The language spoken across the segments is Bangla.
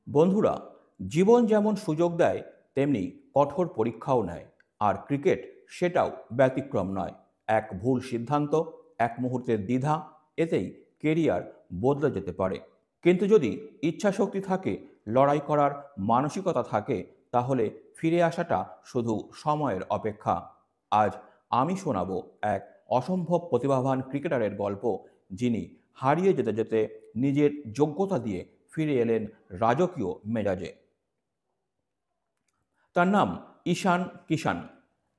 বন্ধুরা, জীবন যেমন সুযোগ দেয় তেমনি কঠোর পরীক্ষাও নেয়। আর ক্রিকেট সেটাও ব্যতিক্রম নয়। এক ভুল সিদ্ধান্ত, এক মুহূর্তের দ্বিধা, এতেই কেরিয়ার বদলে যেতে পারে। কিন্তু যদি ইচ্ছাশক্তি থাকে, লড়াই করার মানসিকতা থাকে, তাহলে ফিরে আসাটা শুধু সময়ের অপেক্ষা। আজ আমি শোনাবো এক অসম্ভব প্রতিভাবান ক্রিকেটারের গল্প, যিনি হারিয়ে যেতে যেতে নিজের যোগ্যতা দিয়ে ফিরে এলেন রাজকীয় মেজাজে। তার নাম ঈশান কিষান।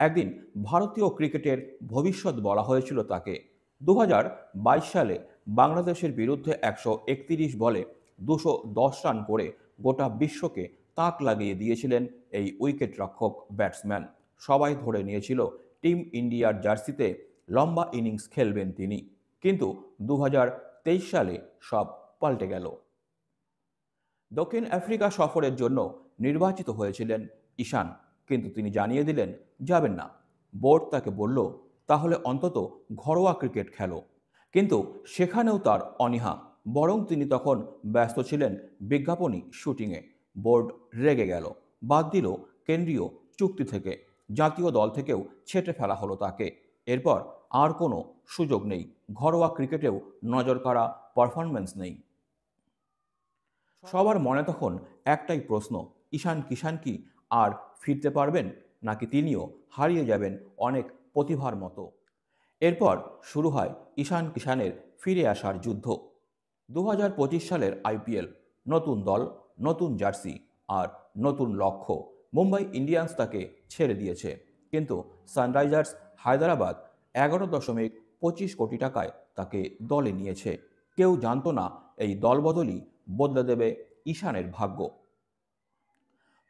একদিন ভারতীয় ক্রিকেটের ভবিষ্যৎ বলা হয়েছিল তাকে। 2022 সালে বাংলাদেশের বিরুদ্ধে 131 বলে 210 রান করে গোটা বিশ্বকে তাক লাগিয়ে দিয়েছিলেন এই উইকেট রক্ষক ব্যাটসম্যান। সবাই ধরে নিয়েছিল টিম ইন্ডিয়ার জার্সিতে লম্বা ইনিংস খেলবেন তিনি। কিন্তু 2023 সালে সব পাল্টে গেল। দক্ষিণ আফ্রিকা সফরের জন্য নির্বাচিত হয়েছিলেন ঈশান, কিন্তু তিনি জানিয়ে দিলেন যাবেন না। বোর্ড তাকে বলল, তাহলে অন্তত ঘরোয়া ক্রিকেট খেলো। কিন্তু সেখানেও তার অনীহা। বরং তিনি তখন ব্যস্ত ছিলেন বিজ্ঞাপনী শুটিংয়ে। বোর্ড রেগে গেল, বাদ দিল কেন্দ্রীয় চুক্তি থেকে। জাতীয় দল থেকেও ছেঁটে ফেলা হলো তাকে। এরপর আর কোনো সুযোগ নেই, ঘরোয়া ক্রিকেটেও নজর কাড়া পারফরম্যান্স নেই। সবার মনে তখন একটাই প্রশ্ন, ঈশান কিষান কি আর ফিরতে পারবেন, নাকি তিনিও হারিয়ে যাবেন অনেক প্রতিভার মতো। এরপর শুরু হয় ঈশান কিষানের ফিরে আসার যুদ্ধ। 2025 সালের আইপিএল, নতুন দল, নতুন জার্সি আর নতুন লক্ষ্য। মুম্বাই ইন্ডিয়ান্স তাকে ছেড়ে দিয়েছে, কিন্তু সানরাইজার্স হায়দরাবাদ 11.25 কোটি টাকায় তাকে দলে নিয়েছে। কেউ জানতো না এই দলবদলই বদলে দেবে ঈশানের ভাগ্য।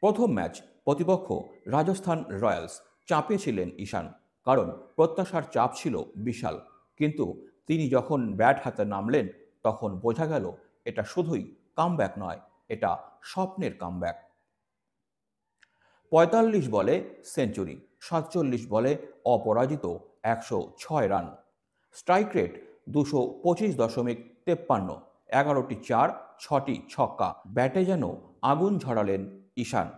প্রথম ম্যাচ, প্রতিপক্ষ রাজস্থান রয়্যালস। চাপে ছিলেন ঈশান, কারণ প্রত্যাশার চাপ ছিল বিশাল। কিন্তু তিনি যখন ব্যাট হাতে নামলেন, তখন বোঝা গেল এটা শুধুই কামব্যাক নয়, এটা স্বপ্নের কামব্যাক। 45 বলে সেঞ্চুরি, 47 বলে অপরাজিত 106 রান, স্ট্রাইক রেট 225.53, 11টি চার, 6টি ছক্কা। ব্যাটে যেন আগুন ঝরালেন ঈশান।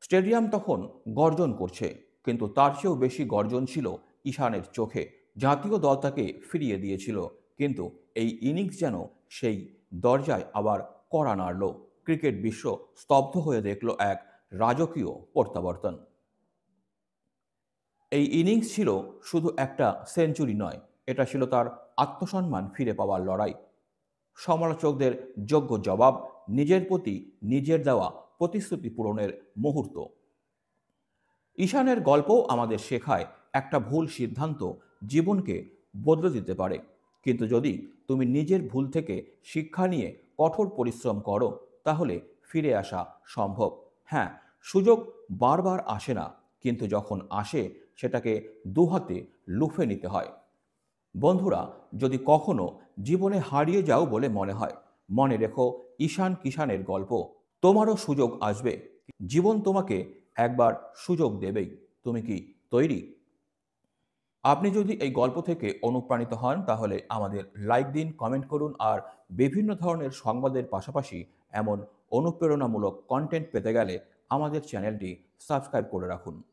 স্টেডিয়াম তখন গর্জন করছে, কিন্তু তার চেয়েও বেশি গর্জন ছিল ঈশানের চোখে। জাতীয় দল তাকে ফিরিয়ে দিয়েছিল, কিন্তু এই ইনিংস যেন সেই দরজায় আবার কড়া নাড়ল। ক্রিকেট বিশ্ব স্তব্ধ হয়ে দেখল এক রাজকীয় প্রত্যাবর্তন। এই ইনিংস ছিল শুধু একটা সেঞ্চুরি নয়, এটা ছিল তার আত্মসম্মান ফিরে পাওয়ার লড়াই। সমালোচকদের যোগ্য জবাব, নিজের প্রতি নিজের দেওয়া প্রতিশ্রুতি পূরণের মুহূর্ত। ঈশানের গল্পও আমাদের শেখায়, একটা ভুল সিদ্ধান্ত জীবনকে বদলে দিতে পারে। কিন্তু যদি তুমি নিজের ভুল থেকে শিক্ষা নিয়ে কঠোর পরিশ্রম করো, তাহলে ফিরে আসা সম্ভব। হ্যাঁ, সুযোগ বারবার আসে না, কিন্তু যখন আসে সেটাকে দুহাতে লুফে নিতে হয়। বন্ধুরা, যদি কখনো জীবনে হারিয়ে যাও বলে মনে হয়, মনে রেখো ঈশান কিষানের গল্প। তোমারও সুযোগ আসবে, জীবন তোমাকে একবার সুযোগ দেবেই। তুমি কি তৈরি? আপনি যদি এই গল্প থেকে অনুপ্রাণিত হন, তাহলে আমাদের লাইক দিন, কমেন্ট করুন, আর বিভিন্ন ধরনের সংবাদের পাশাপাশি এমন অনুপ্রেরণামূলক কন্টেন্ট পেতে গেলে আমাদের চ্যানেলটি সাবস্ক্রাইব করে রাখুন।